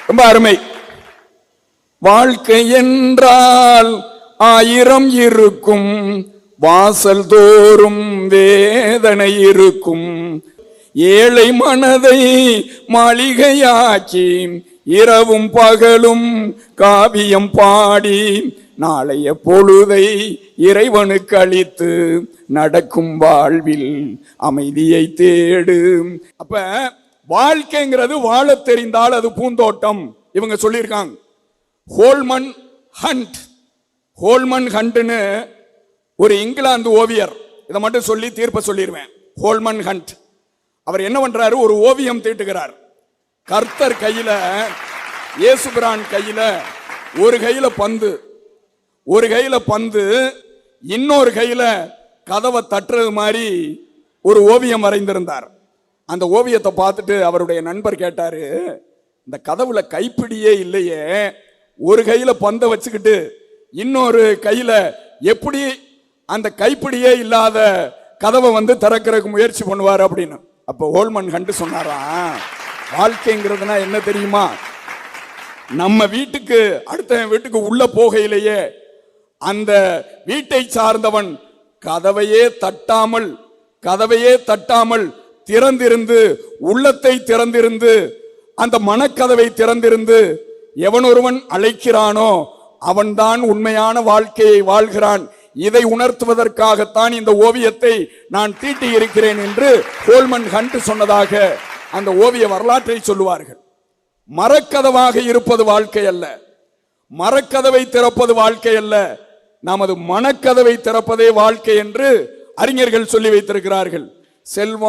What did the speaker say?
ரொம்ப அருமை. வாழ்க்கை என்றால் 1000 இருக்கும், வாசல் தோறும் வேதனை இருக்கும். ஏழை மனதை மாளிகையாக்கி இரவும் பகலும் காவியம் பாடி நாளைய பொழுதை இறைவனுக்கு அளித்து நடக்கும் வாழ்வில் அமைதியை தேடு. அப்ப வாழ்க்கைங்கிறது வாழ தெரிந்தால் அது பூந்தோட்டம். இவங்க சொல்லியிருக்காங்க. ஹோல்மன் ஹண்ட், ஹோல்மன் ஹண்ட்னு ஒரு இங்கிலாந்து ஓவியர். இதை மட்டும் சொல்லி தீர்ப்ப சொல்லிடுவேன். ஹோல்மன் ஹண்ட் அவர் என்ன பண்றாரு? ஒரு ஓவியம் தீட்டுகிறார். கர்த்தர் கையில, இயேசுபிரான் கையில, ஒரு கையில பந்து, ஒரு கையில பந்து, இன்னொரு கையில கதவை தட்டுறது மாதிரி ஒரு ஓவியம் வரைந்திருந்தார். அந்த ஓவியத்தை பார்த்துட்டு அவருடைய நண்பர் கேட்டாரு, இந்த கதவுல கைப்பிடியே இல்லையே, ஒரு கையில பந்தை வச்சுக்கிட்டு இன்னொரு கையில எப்படி அந்த கைப்பிடியே இல்லாத கதவை திறக்கிறதுக்கு முயற்சி பண்ணுவார் அப்படின்னு. அப்ப ஹோல்மன் ஹண்ட் சொன்னாராம், வாழ்க்கைங்கிறதுனா என்ன தெரியுமா? நம்ம வீட்டுக்கு அடுத்த வீட்டுக்கு உள்ள போகையிலேயே அந்த வீட்டை சார்ந்தவன் கதவையே தட்டாமல் திறந்திருந்து, உள்ளத்தை திறந்திருந்து, அந்த மனக்கதவை திறந்திருந்து எவன் ஒருவன் அழைக்கிறானோ அவன்தான் உண்மையான வாழ்க்கையை வாழ்கிறான். இதை உணர்த்துவதற்காகத்தான் இந்த ஓவியத்தை நான் தீட்டி இருக்கிறேன் என்று ஹோல்மன் ஹண்ட் சொன்னதாக அந்த ஓவிய வரலாற்றை சொல்லுவார்கள். மரக்கதவாக இருப்பது வாழ்க்கை அல்ல, மரக்கதவை திறப்பது வாழ்க்கை அல்ல, நமது மனக்கதவை திறப்பதே வாழ்க்கை என்று அறிஞர்கள் சொல்லி வைத்திருக்கிறார்கள். செல்வம்